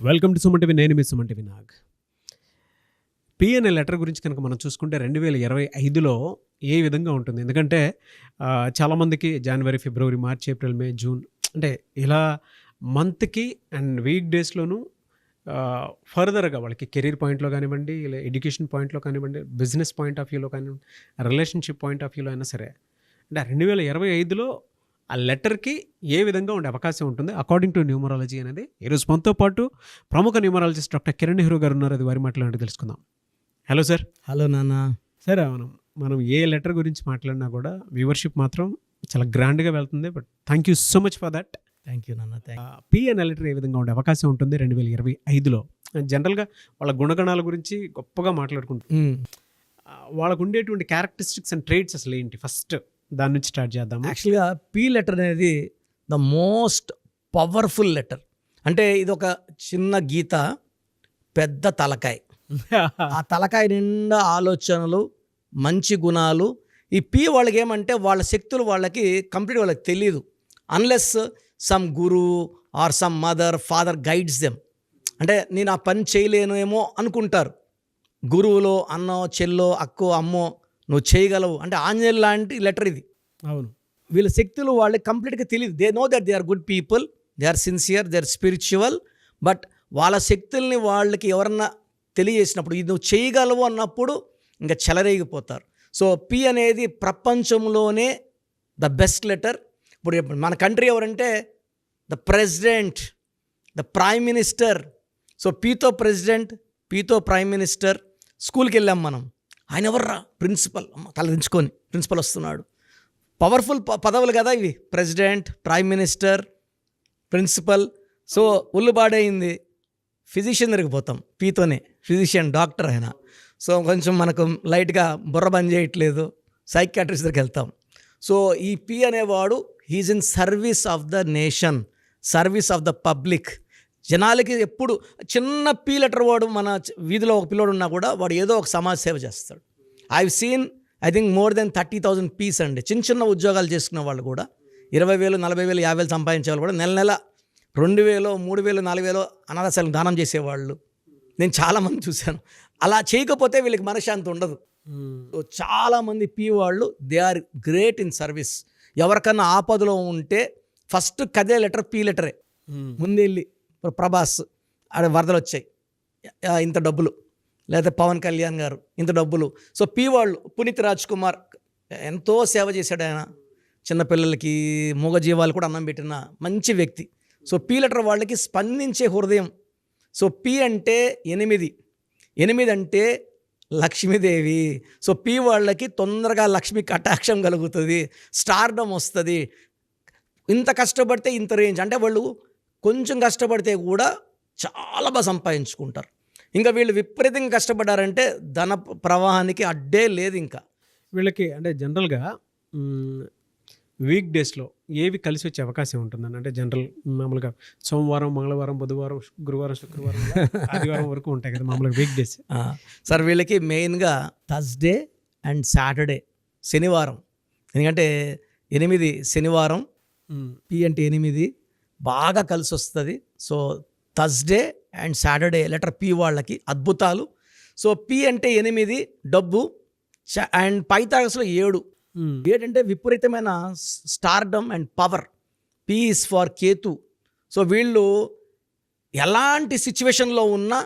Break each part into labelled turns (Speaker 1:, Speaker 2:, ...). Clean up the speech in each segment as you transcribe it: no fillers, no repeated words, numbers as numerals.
Speaker 1: Welcome to Suman TV. నేను మీ Suman TV Nag. PNA letter గురించి కనుక మనం చూసుకుంటే 2025లో ఏ విధంగా ఉంటుంది? ఎందుకంటే చాలామందికి జనవరి, ఫిబ్రవరి, మార్చ్, ఏప్రిల్, మే, జూన్ అంటే ఇలా మంత్కి అండ్ వీక్ డేస్లోనూ ఫర్దర్గా వాళ్ళకి కెరీర్ పాయింట్లో కానివ్వండి, ఇలా ఎడ్యుకేషన్ పాయింట్లో కానివ్వండి, బిజినెస్ పాయింట్ ఆఫ్ వ్యూలో కానివ్వండి, రిలేషన్షిప్ పాయింట్ ఆఫ్ వ్యూలో అయినా సరే, అంటే 2025లో ఆ లెటర్కి ఏ విధంగా ఉండే అవకాశం ఉంటుంది అకార్డింగ్ టు న్యూమరాలజీ అనేది ఈరోజు మనతో పాటు ప్రముఖ న్యూమరాలజిస్ట్ డాక్టర్ కిరణ్ నెహ్రూ గారు ఉన్నారు. అది వారి మాట్లాడి తెలుసుకుందాం. Hello sir.
Speaker 2: హలో నాన్న.
Speaker 1: సార్, మనం ఏ లెటర్ గురించి మాట్లాడినా కూడా వ్యూవర్షిప్ మాత్రం చాలా గ్రాండ్గా వెళ్తుంది. But thank you so much for that.
Speaker 2: Thank you నాన్న.
Speaker 1: పిఎన్ఏ లెటర్ ఏ విధంగా ఉండే అవకాశం ఉంటుంది 2025లో? జనరల్గా వాళ్ళ గుణగణాల గురించి గొప్పగా మాట్లాడుకుంటాం. వాళ్ళకు ఉండేటువంటి క్యారెక్టరిస్టిక్స్ అండ్ ట్రేట్స్ అసలు ఏంటి? ఫస్ట్ దాని నుంచి స్టార్ట్ చేద్దాం.
Speaker 2: యాక్చువల్గా పి లెటర్ అనేది ద మోస్ట్ పవర్ఫుల్ లెటర్. అంటే ఇది ఒక చిన్న గీత, పెద్ద తలకాయ. ఆ తలకాయ నిండా ఆలోచనలు, మంచి గుణాలు. ఈ పి వాళ్ళకి ఏమంటే వాళ్ళ శక్తులు వాళ్ళకి కంప్లీట్ వాళ్ళకి తెలియదు unless some guru or some mother father guides them. అంటే నేను ఆ పని చేయలేను ఏమో అనుకుంటారు. గురువులో అన్నో చెల్లో అక్కో అమ్మో నువ్వు చేయగలవు అంటే ఆంజనేయులు లాంటి లెటర్ ఇది.
Speaker 1: అవును.
Speaker 2: వీళ్ళ శక్తులు వాళ్ళకి కంప్లీట్గా తెలియదు. They know that they are good people, they are sincere, they are spiritual. But వాళ్ళ శక్తుల్ని వాళ్ళకి ఎవరన్నా తెలియజేసినప్పుడు ఇది నువ్వు చేయగలవు అన్నప్పుడు ఇంకా చెలరేగిపోతారు. సో పి అనేది ప్రపంచంలోనే ద బెస్ట్ లెటర్. ఇప్పుడు మన కంట్రీ ఎవరంటే the president, the prime minister. So పీతో ప్రెసిడెంట్, పీతో ప్రైమ్ మినిస్టర్. స్కూల్కి వెళ్ళాం మనం, ఆయన ఎవర్రా? ప్రిన్సిపల్. తల దించుకొని ప్రిన్సిపల్ వస్తున్నాడు. పవర్ఫుల్ పదవులు కదా ఇవి, president, prime minister, principal. So ఒళ్ళు బాడైంది, ఫిజిషియన్ దగ్గరికి పోతాం పీతోనే. ఫిజిషియన్, డాక్టర్ ఆయన. సో కొంచెం మనకు లైట్గా బుర్ర బంద్ చేయట్లేదు, సైకియాట్రిస్ట్ దగ్గరికి వెళ్తాం. సో ఈ పి అనేవాడు he's in service of the nation, service of the public. జనాలకి ఎప్పుడు చిన్న పీ లెటర్ వాడు, మన వీధిలో ఒక పిల్లోడు ఉన్నా కూడా వాడు ఏదో ఒక సమాజ సేవ చేస్తాడు. I seen I think more than 30,000 P's అండి. చిన్న చిన్న ఉద్యోగాలు చేసుకునే వాళ్ళు కూడా 20,000, 40,000, 50,000 సంపాదించే వాళ్ళు కూడా నెల నెల 2,000, 3,000, 4,000 అనాథాశ్రమాలకు దానం చేసేవాళ్ళు నేను చాలామంది చూశాను. అలా చేయకపోతే వీళ్ళకి మనశ్శాంతి ఉండదు. సో చాలామంది పీ వాళ్ళు they are great in service. ఎవరికన్నా ఆపదలో ఉంటే ఫస్ట్ కదే లెటర్ పీ లెటరే. ముందెళ్ళి ప్రభాస్ ఆడ వరదలు వచ్చాయి, ఇంత డబ్బులు, లేదా పవన్ కళ్యాణ్ గారు ఇంత డబ్బులు. సో పీ వాళ్ళు, పునీత్ రాజ్ కుమార్ ఎంతో సేవ చేశాడు ఆయన. చిన్నపిల్లలకి, మూగజీవాలు కూడా అన్నం పెట్టిన మంచి వ్యక్తి. సో పీ లెటర్ వాళ్ళకి స్పందించే హృదయం. సో పి అంటే 8, 8 అంటే లక్ష్మీదేవి. సో పి వాళ్ళకి తొందరగా లక్ష్మి కటాక్షం కలుగుతుంది, స్టార్డమ్ వస్తుంది. ఇంత కష్టపడితే ఇంత రేంజ్. అంటే వాళ్ళు కొంచెం కష్టపడితే కూడా చాలా బాగా సంపాదించుకుంటారు. ఇంకా వీళ్ళు విపరీతంగా కష్టపడ్డారంటే ధన ప్రవాహానికి అడ్డే లేదు. ఇంకా
Speaker 1: వీళ్ళకి అంటే జనరల్గా వీక్ డేస్లో ఏవి కలిసి వచ్చే అవకాశం ఉంటుందని? అంటే జనరల్ మామూలుగా సోమవారం, మంగళవారం, బుధవారం, గురువారం, శుక్రవారం, ఆదివారం వరకు ఉంటాయి కదా మామూలుగా వీక్ డేస్.
Speaker 2: సార్ వీళ్ళకి మెయిన్గా థర్స్డే అండ్ సాటర్డే, శనివారం. ఎందుకంటే 8 శనివారం, పి అంటే 8 బాగా కలిసి వస్తుంది. So Thursday and Saturday letter P వాళ్ళకి అద్భుతాలు. సో పి అంటే 8 డబ్బు, అండ్ పైథాగరస్లో 7 అంటే విపరీతమైన stardom and power. P is for Ketu. So వీళ్ళు ఎలాంటి సిచ్యువేషన్లో ఉన్నా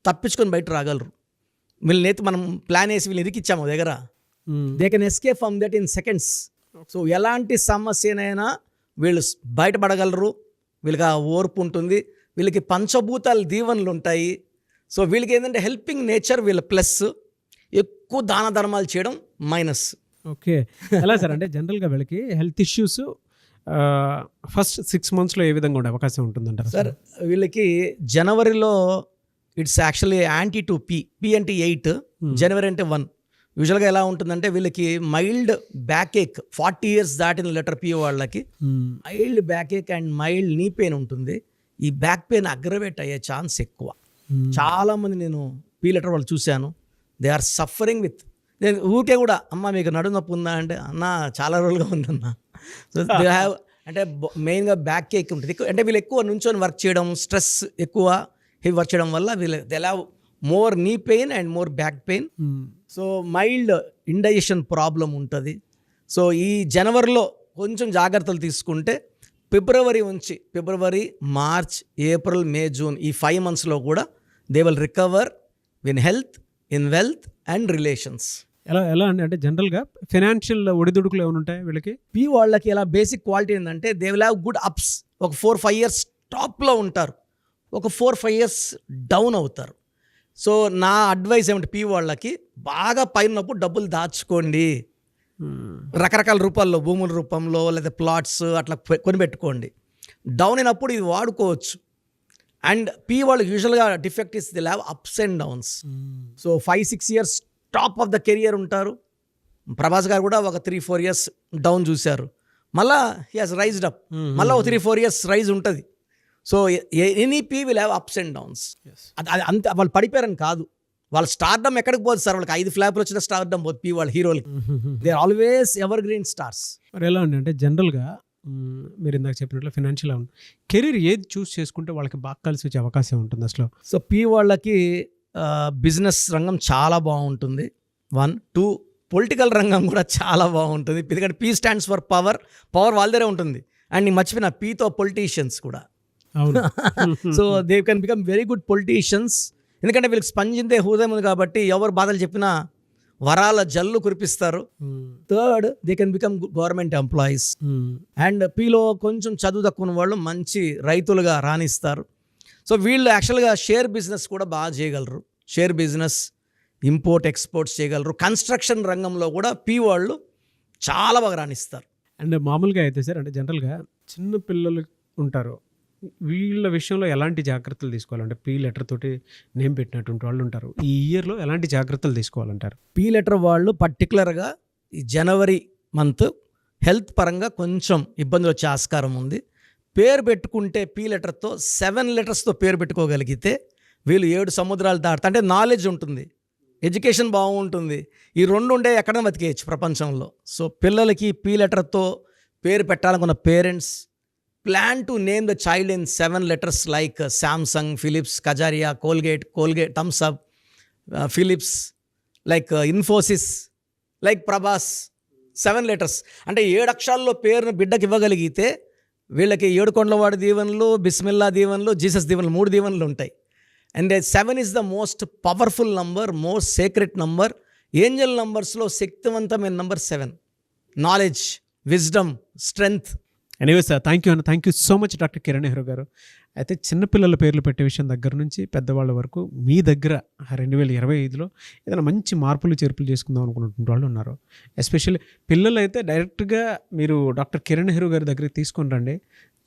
Speaker 2: తప్పించుకొని బయట రాగలరు. వీళ్ళనైతే మనం ప్లాన్ వేసి వీళ్ళు ఇరికిచ్చాము దగ్గర, they can escape from that in seconds. So ఎలాంటి సమస్యనైనా వీళ్ళు బయటపడగలరు. వీళ్ళకి ఆ ఓర్పు ఉంటుంది. వీళ్ళకి పంచభూతాల దీవెనలు ఉంటాయి. సో వీళ్ళకి ఏంటంటే హెల్పింగ్ నేచర్ వీళ్ళ ప్లస్, ఎక్కువ దాన ధర్మాలు చేయడం మైనస్.
Speaker 1: ఓకే, ఎలా సార్? అంటే జనరల్గా వీళ్ళకి హెల్త్ ఇష్యూస్ ఫస్ట్ 6 monthsలో ఏ విధంగా ఉండే అవకాశం ఉంటుందంటారు
Speaker 2: సార్? వీళ్ళకి జనవరిలో it's actually anti to P. P అంటే 8, జనవరి అంటే 1. యూజువల్గా ఎలా ఉంటుందంటే వీళ్ళకి మైల్డ్ బ్యాక్ ఏక్, 40 years దాటిన లెటర్ పి వాళ్ళకి mild back ache and mild knee pain ఉంటుంది. ఈ బ్యాక్ పెయిన్ అగ్రవేట్ అయ్యే ఛాన్స్ ఎక్కువ. చాలామంది నేను పి లెటర్ వాళ్ళు చూశాను, దే ఆర్ సఫరింగ్ విత్. నేను ఊరికే కూడా అమ్మ మీకు నడుము నొప్పి ఉందా అంటే అన్న చాలా రోజులుగా ఉందన్న. సో దే హ్యావ్ అంటే మెయిన్గా బ్యాక్ ఏక్ ఉంటుంది. అంటే వీళ్ళు ఎక్కువ నుంచొని వర్క్ చేయడం, స్ట్రెస్ ఎక్కువ, హెవీ వర్క్ చేయడం వల్ల they have more knee pain and more back pain. So mild indigestion problem ఉంటుంది. సో ఈ జనవరిలో కొంచెం జాగ్రత్తలు తీసుకుంటే ఫిబ్రవరి, మార్చ్, ఏప్రిల్, మే, జూన్ ఈ 5 monthsలో కూడా they will recover in health, in wealth and relations.
Speaker 1: ఎలా అండి? అంటే జనరల్గా ఫైనాన్షియల్ ఒడిదుడుకులు ఏమైనా ఉంటాయి వీళ్ళకి?
Speaker 2: వాళ్ళకి ఎలా బేసిక్ క్వాలిటీ ఏంటంటే they will have good ups. ఒక 4-5 years టాప్లో ఉంటారు, ఒక 4-5 years డౌన్ అవుతారు. సో నా అడ్వైస్ ఏమంటే వాళ్ళకి బాగా పైనప్పుడు డబ్బులు దాచుకోండి, రకరకాల రూపాల్లో, భూముల రూపంలో లేదా ప్లాట్స్ అట్లా కొనిపెట్టుకోండి. డౌన్ అయినప్పుడు ఇది వాడుకోవచ్చు. అండ్ వాళ్ళు యూజువల్గా defect is they have ups and downs. So 5-6 years top of the career ఉంటారు. ప్రభాస్ గారు కూడా ఒక 3-4 years డౌన్ చూశారు, మళ్ళా హీ హాజ్ రైజ్డ్ అప్, మళ్ళీ ఒక 3-4 years రైజ్ ఉంటుంది. So any will have ups and downs. అది అంతే, వాళ్ళు పడిపోయారని కాదు, వాళ్ళ స్టార్డమ్ ఎక్కడికి పోదు సార్, వాళ్ళకి 5 ఫ్లాప్లు వచ్చిన స్టార్డమ్ పోదు వాళ్ళ హీరోలకి. They are always evergreen stars.
Speaker 1: మరి ఎలా అండి? అంటే జనరల్గా మీరు ఇందాక చెప్పినట్లు ఫైనాన్షియల్ కెరీర్ ఏది చూస్ చేసుకుంటే వాళ్ళకి బాగా కలిసి వచ్చే అవకాశం ఉంటుంది అసలు?
Speaker 2: సో వాళ్ళకి బిజినెస్ రంగం చాలా బాగుంటుంది. 1, 2 పొలిటికల్ రంగం కూడా చాలా బాగుంటుంది. ఎందుకంటే పీ స్టాండ్స్ ఫర్ పవర్ వాళ్ళ దగ్గరే ఉంటుంది. అండ్ నేను మర్చిపోయిన పీతో పొలిటీషియన్స్ కూడా. So they can become very good politicians. ఎందుకంటే వీళ్ళకి స్పందించే హృదయం ఉంది కాబట్టి ఎవరు బాధలు చెప్పినా వరాల జల్లు కురిపిస్తారు. Third, they can become government employees. And పీలో కొంచెం చదువు తక్కువ వాళ్ళు మంచి రైతులుగా రాణిస్తారు. సో వీళ్ళు యాక్చువల్గా షేర్ బిజినెస్ కూడా బాగా చేయగలరు. షేర్ బిజినెస్, ఇంపోర్ట్ ఎక్స్పోర్ట్స్ చేయగలరు. కన్స్ట్రక్షన్ రంగంలో కూడా వాళ్ళు చాలా బాగా రాణిస్తారు.
Speaker 1: అండ్ మామూలుగా అయితే సార్, అంటే జనరల్గా చిన్న పిల్లలు ఉంటారు, వీళ్ళ విషయంలో ఎలాంటి జాగ్రత్తలు తీసుకోవాలంటే లెటర్ తోటి నేమ్ పెట్టినటువంటి వాళ్ళు ఉంటారు, ఈ ఇయర్లో ఎలాంటి జాగ్రత్తలు తీసుకోవాలంటారు?
Speaker 2: లెటర్ వాళ్ళు పర్టికులర్గా ఈ జనవరి మంత్ హెల్త్ పరంగా కొంచెం ఇబ్బందులు వచ్చే ఆస్కారం ఉంది. పేరు పెట్టుకుంటే లెటర్తో 7 letersతో పేరు పెట్టుకోగలిగితే వీళ్ళు 7 సముద్రాలు దాటుతా. అంటే నాలెడ్జ్ ఉంటుంది, ఎడ్యుకేషన్ బాగుంటుంది, ఈ 2 ఉండే ఎక్కడ బతికేయచ్చు ప్రపంచంలో. సో పిల్లలకి లెటర్తో పేరు పెట్టాలనుకున్న parents plan to name the child in 7 letters like Samsung, Philips, Kajaria, Colgate, Thums Up, Philips, like Infosys, like Prabhas. 7 letters అంటే 7 అక్షరాల్లో పేరును బిడ్డకి ఇవ్వగలిగితే వీళ్ళకి 7 కొండలవాడి దీవెనలు, బిస్మిల్లా దీవెనలు, జీసస్ దీవెనలు, 3 దీవెనలు ఉంటాయి. And 7 is the most powerful number, most secret number. Angel నంబర్స్లో శక్తివంతమైన number 7. Knowledge, wisdom, strength.
Speaker 1: Anyway sir, thank you so much doctor Kiran Nehru garu. అయితే చిన్నపిల్లల పేర్లు పెట్టే విషయం దగ్గర నుంచి పెద్దవాళ్ళ వరకు మీ దగ్గర 2025లో ఏదైనా మంచి మార్పులు చేర్పులు చేసుకుందాం అనుకున్నటువంటి వాళ్ళు ఉన్నారు. ఎస్పెషల్లీ పిల్లలు అయితే డైరెక్ట్గా మీరు డాక్టర్ కిరణ్ నెహ్రూ గారి దగ్గరికి తీసుకొని రండి,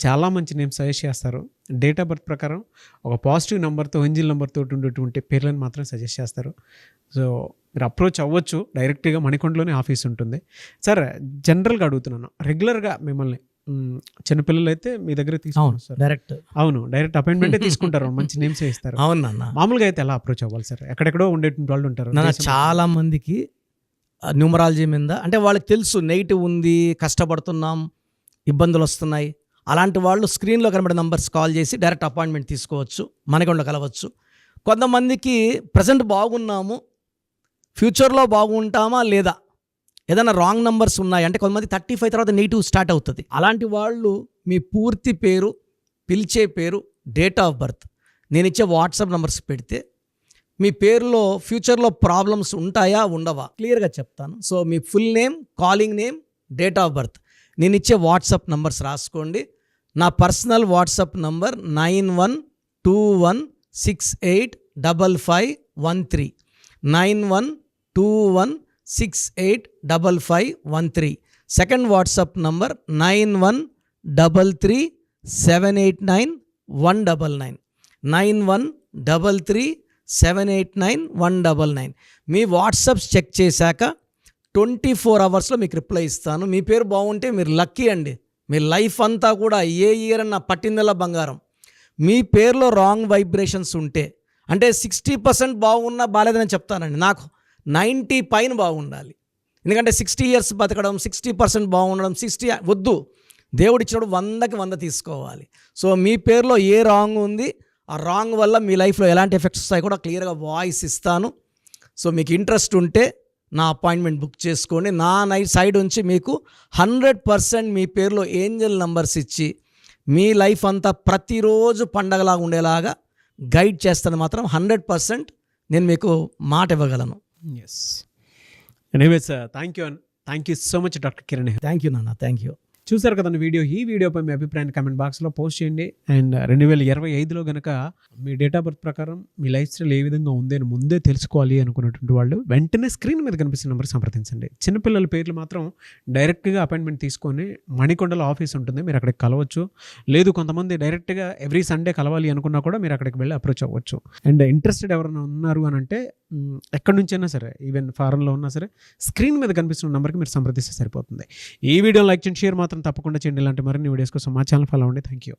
Speaker 1: చాలా మంచి నేమ్ సజెస్ట్ చేస్తారు. డేట్ ఆఫ్ బర్త్ ప్రకారం ఒక పాజిటివ్ నెంబర్తో, ఏంజిల్ నెంబర్తో ఉండేటువంటి పేర్లను మాత్రం సజెస్ట్ చేస్తారు. సో మీరు అప్రోచ్ అవ్వచ్చు, డైరెక్ట్గా మణికొండలోనే ఆఫీస్ ఉంటుంది. సార్ జనరల్గా అడుగుతున్నాను, రెగ్యులర్గా మిమ్మల్ని చిన్నపిల్లలు అయితే మీ దగ్గర తీసుకుంటారు సార్? డైరెక్ట్ అపాయింట్మెంటే తీసుకుంటారు, మంచి నేమ్స్ ఇస్తారు.
Speaker 2: అవునన్నా.
Speaker 1: మామూలుగా అయితే ఎలా అప్రోచ్ అవ్వాలి సార్? ఎక్కడెక్కడో ఉండేటువంటి వాళ్ళు ఉంటారు.
Speaker 2: చాలా మందికి న్యూమరాలజీ మీద అంటే వాళ్ళకి తెలుసు నెగిటివ్ ఉంది, కష్టపడుతున్నాం, ఇబ్బందులు వస్తున్నాయి. అలాంటి వాళ్ళు స్క్రీన్లో కనబడే నంబర్స్ కాల్ చేసి డైరెక్ట్ అపాయింట్మెంట్ తీసుకోవచ్చు, మనకొండ కలవచ్చు. కొంతమందికి ప్రజెంట్ బాగున్నాము, ఫ్యూచర్లో బాగుంటామా లేదా, ఏదైనా రాంగ్ నంబర్స్ ఉన్నాయి అంటే కొంతమంది 35 తర్వాత నెగిటివ్ స్టార్ట్ అవుతుంది. అలాంటి వాళ్ళు మీ పూర్తి పేరు, పిలిచే పేరు, డేట్ ఆఫ్ బర్త్, నేను ఇచ్చే వాట్సాప్ నంబర్స్ పెడితే మీ పేరులో ఫ్యూచర్లో ప్రాబ్లమ్స్ ఉంటాయా ఉండవా క్లియర్గా చెప్తాను. So me full name, calling name, date of birth, నేను ఇచ్చే వాట్సాప్ నంబర్స్ రాసుకోండి. నా personal WhatsApp number 9121685513, 9121685513. Second WhatsApp number 9133789199, 9133789199. మీ వాట్సాప్స్ చెక్ చేశాక 24 hours మీకు రిప్లై ఇస్తాను. మీ పేరు బాగుంటే మీరు లక్కీ అండి, మీ లైఫ్ అంతా కూడా ఏ ఇయర్ అన్న పట్టిందల్లా బంగారం. మీ పేరులో రాంగ్ వైబ్రేషన్స్ ఉంటే అంటే 60% బాగున్నా బాలేదని చెప్తానండి, నాకు 90 పైన బాగుండాలి. ఎందుకంటే 60 years బతకడం, 60% బాగుండడం, 60 వద్దు. దేవుడు ఇచ్చినప్పుడు 100కి 100 తీసుకోవాలి. సో మీ పేరులో ఏ రాంగ్ ఉంది ఆ రాంగ్ వల్ల మీ లైఫ్లో ఎలాంటి ఎఫెక్ట్స్ వస్తాయి కూడా క్లియర్గా వాయిస్ ఇస్తాను. సో మీకు ఇంట్రెస్ట్ ఉంటే నా అపాయింట్మెంట్ బుక్ చేసుకోండి. నా సైడ్ నుంచి మీకు 100% మీ పేరులో ఏంజల్ నంబర్స్ ఇచ్చి మీ లైఫ్ అంతా ప్రతిరోజు పండగలాగా ఉండేలాగా గైడ్ చేస్తాను. మాత్రం 100% నేను మీకు మాట ఇవ్వగలను.
Speaker 1: Yes. Anyways thank you so much doctor Kiran.
Speaker 2: Thank you నాన్న, థ్యాంక్ యూ.
Speaker 1: చూసారు కదండి వీడియో. ఈ వీడియోపై మీ అభిప్రాయాన్ని కామెంట్ బాక్స్లో పోస్ట్ చేయండి. అండ్ 2025లో కనుక మీ డేట్ ఆఫ్ బర్త్ ప్రకారం మీ లైఫ్ స్టైల్ ఏ విధంగా ఉంది అని ముందే తెలుసుకోవాలి అనుకున్నటువంటి వాళ్ళు వెంటనే స్క్రీన్ మీద కనిపిస్తున్న నెంబర్ సంప్రదించండి. చిన్నపిల్లల పేర్లు మాత్రం డైరెక్ట్గా అపాయింట్మెంట్ తీసుకొని మణికొండలో ఆఫీస్ ఉంటుంది, మీరు అక్కడికి కలవచ్చు. లేదు కొంతమంది డైరెక్ట్గా ఎవ్రీ సండే కలవాలి అనుకున్నా కూడా మీరు అక్కడికి వెళ్ళి అప్రోచ్ అవ్వచ్చు. అండ్ ఇంట్రెస్టెడ్ ఎవరైనా ఉన్నారు అని అంటే ఎక్కడి నుంచైనా సరే, ఈవెన్ ఫారెన్లో ఉన్నా సరే, స్క్రీన్ మీద కనిపిస్తున్న నెంబర్కి మీరు సంప్రదిస్తే సరిపోతుంది. ఈ వీడియో లైక్ చేయండి, షేర్ మాత్రం తప్పకుండా చేయండి. ఇలాంటి మరిన్ని వీడియోస్ కోసం మా ఛానల్ ఫాలో అవ్వండి. Thank you.